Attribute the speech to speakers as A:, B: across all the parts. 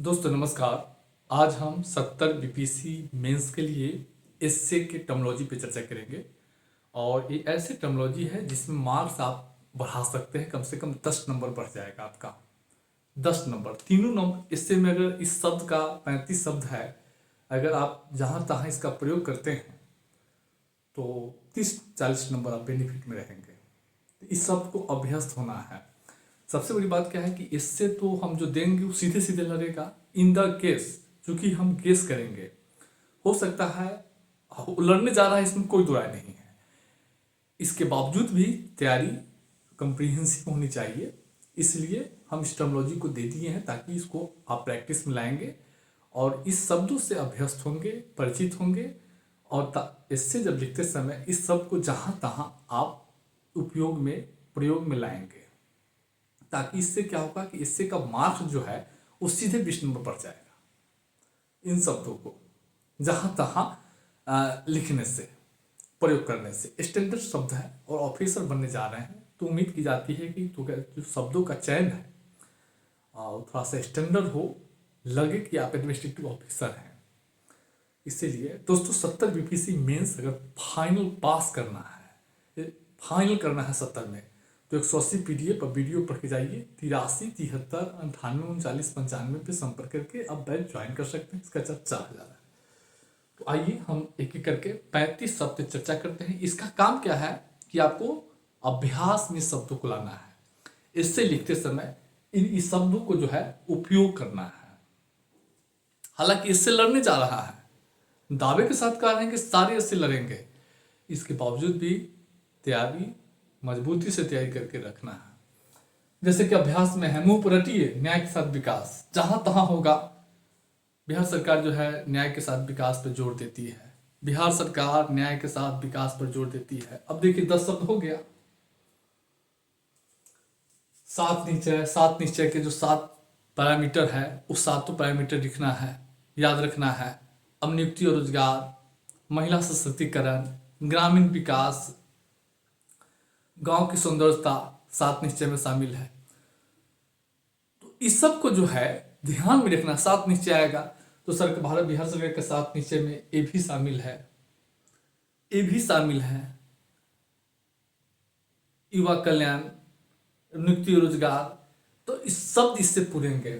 A: दोस्तों नमस्कार। आज हम 70 बीपीसी मेंस के लिए एसए के टर्मिनोलॉजी पे चर्चा करेंगे। और ये ऐसी टर्मिनोलॉजी है जिसमें मार्क्स आप बढ़ा सकते हैं, कम से कम 10 नंबर बढ़ जाएगा आपका। 10 नंबर, तीनों नंबर। इससे में अगर इस शब्द का 35 शब्द है, अगर आप जहाँ तहाँ इसका प्रयोग करते हैं तो 30-40 नंबर आप बेनिफिट में रहेंगे। तो इस शब्द को अभ्यस्त होना है। सबसे बड़ी बात क्या है कि इससे तो हम जो देंगे वो सीधे सीधे लगेगा। इन द केस चूंकि हम गेस करेंगे, हो सकता है लड़ने जा रहा है, इसमें कोई दो राय नहीं है। इसके बावजूद भी तैयारी कंप्रीहेंसिव होनी चाहिए, इसलिए हम इस टर्मिनोलॉजी को दे दिए हैं ताकि इसको आप प्रैक्टिस में लाएंगे और इस शब्दों से अभ्यस्त होंगे, परिचित होंगे। और इससे जब लिखते समय इस शब्द को जहाँ तहाँ आप उपयोग में, प्रयोग में लाएंगे, ताकि इससे क्या होगा कि इससे का मार्क्स जो है वो सीधे 20 नंबर बढ़ जाएगा। इन शब्दों को जहाँ तहाँ लिखने से, प्रयोग करने से। स्टैंडर्ड शब्द है और ऑफिसर बनने जा रहे हैं तो उम्मीद की जाती है कि तो जो शब्दों का चयन है थोड़ा सा स्टैंडर्ड हो, लगे कि आप एडमिनिस्ट्रेटिव ऑफिसर हैं। इसीलिए दोस्तों 70 बीपीसी मेंस अगर फाइनल पास करना है, फाइनल करना है 70 में, तो 180 पीडीएफ और वीडियो पढ़ के जाइए। 83 73 98 39 95 पे संपर्क करके आप बैच ज्वाइन कर सकते हैं। इसका चार्ज 4000 है। तो आइए हम एक एक करके 35 शब्द पे चर्चा करते हैं। इसका काम क्या है कि आपको अभ्यास में शब्दों को लाना है। इससे लिखते समय इन शब्दों को जो है उपयोग करना है। हालांकि इससे लड़ने जा रहा है, दावे के साथ कह रहे हैं कि सारे इससे लड़ेंगे, इसके बावजूद भी तैयारी मजबूती से तैयारी करके रखना है। जैसे कि अभ्यास में है, मुंह पर रटिए न्याय के साथ विकास, जहां तहां होगा। बिहार सरकार जो है न्याय के साथ विकास पर जोर देती है। बिहार सरकार न्याय के साथ विकास पर जोर देती है। अब देखिए 10 शब्द हो गया। 7 निश्चय के जो 7 पैरामीटर है, उस 7 पैरामीटर लिखना है, याद रखना है। अब नियुक्ति और रोजगार, महिला सशक्तिकरण, ग्रामीण विकास, गांव की सुंदरता 7 निश्चय में शामिल है। तो इस सब को जो है ध्यान में रखना। 7 निश्चय आएगा तो भारत बिहार सरकार के 7 निश्चय में ए भी शामिल है, ए भी शामिल है। युवा कल्याण, नियुक्ति रोजगार, तो इस शब्द इससे पूरेंगे।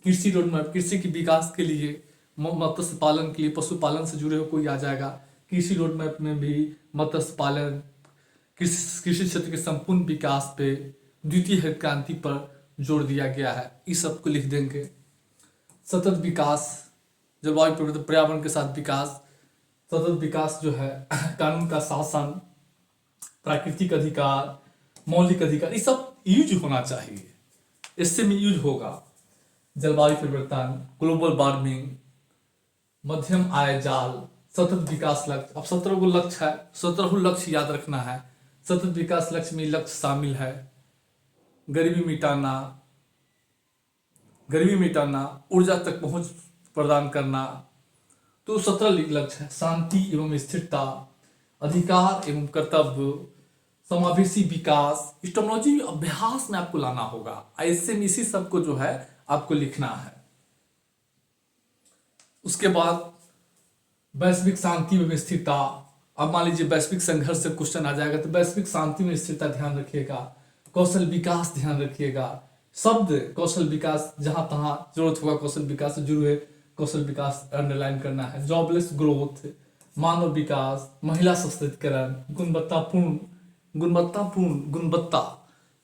A: कृषि रोडमैप, कृषि के विकास के लिए, मत्स्य पालन के लिए, पशुपालन से जुड़े हुए कोई आ जाएगा। कृषि रोडमैप में भी मत्स्य पालन, कृषि क्षेत्र के संपूर्ण विकास पे, द्वितीय हरित क्रांति पर जोर दिया गया है। इस सब को लिख देंगे। सतत विकास, जलवायु परिवर्तन, पर्यावरण के साथ विकास, सतत विकास जो है, कानून का शासन, प्राकृतिक अधिकार, मौलिक अधिकार, ये सब यूज होना चाहिए। इससे में यूज होगा। जलवायु परिवर्तन, ग्लोबल वार्मिंग, मध्यम आय जाल, सतत विकास लक्ष्य। अब 17 गो लक्ष्य है, 17 लक्ष्य याद रखना है। सतत विकास लक्ष्य में लक्ष्य शामिल है गरीबी मिटाना, ऊर्जा तक पहुंच प्रदान करना। तो 17 लक्ष्य है। शांति एवं स्थिरता, अधिकार एवं कर्तव्य, समावेशी विकास। इस टर्मिनोलॉजी अभ्यास में आपको लाना होगा। ऐसे में इसी सब को जो है आपको लिखना है। उसके बाद वैश्विक शांति एवं स्थिरता। अब मान लीजिए वैश्विक संघर्ष से क्वेश्चन आ जाएगा तो वैश्विक शांति में स्थिरता ध्यान रखिएगा। कौशल विकास ध्यान रखिएगा। शब्द कौशल विकास, जहां तहां जरूरत होगा कौशल विकास से जुड़े कौशल विकास अंडरलाइन करना है। जॉबलेस ग्रोथ, मानव विकास, महिला सशक्तिकरण, गुणवत्ता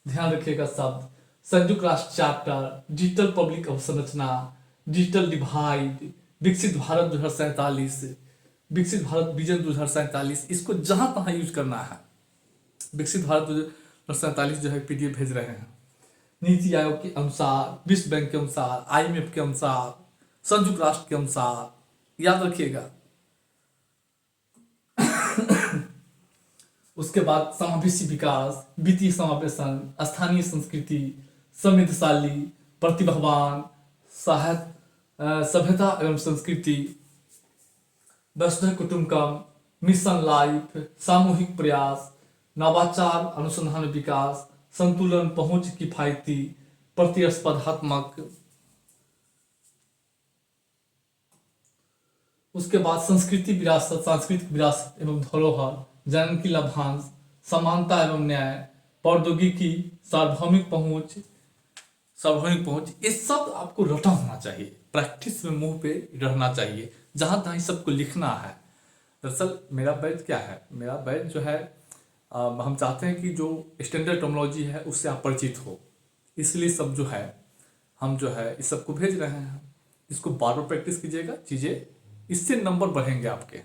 A: ध्यान रखिएगा शब्द। संयुक्त राष्ट्र चार्टर, डिजिटल पब्लिक अवसंरचना, डिजिटल डिवाइड, विकसित भारत 2047, विकसित भारत विजन 2047, इसको जहां तहां यूज करना है। विकसित भारत 2047 जो है पीडीएफ भेज रहे हैं। नीति आयोग के अनुसार, विश्व बैंक के अनुसार, आईएमएफ के अनुसार, संयुक्त राष्ट्र के अनुसार, याद रखिएगा। उसके बाद समावेशी विकास, वित्तीय समावेशन, स्थानीय संस्कृति, समृद्धशाली, प्रतिभावान, सभ्यता एवं संस्कृति, वसुधैव कुटुंबकम, मिशन लाइफ, सामूहिक प्रयास, नवाचार, अनुसंधान विकास, संतुलन, पहुंच, किफायती, प्रतिस्पर्धात्मक, उसके बाद संस्कृति विरासत, सांस्कृतिक विरासत एवं धरोहर, जनन की लाभांश, समानता एवं न्याय, प्रौद्योगिकी, सार्वभौमिक पहुंच, ये सब आपको रटा होना चाहिए, प्रैक्टिस में मुंह पे रहना चाहिए, जहाँ तहाँ सबको लिखना है। दरअसल मेरा बैच क्या है, मेरा बैच जो है हम चाहते हैं कि जो स्टैंडर्ड टर्मिनोलॉजी है उससे आप परिचित हो, इसलिए सब जो है हम जो है इस सबको भेज रहे हैं। इसको बार बार प्रैक्टिस कीजिएगा, चीज़ें इससे नंबर बढ़ेंगे आपके।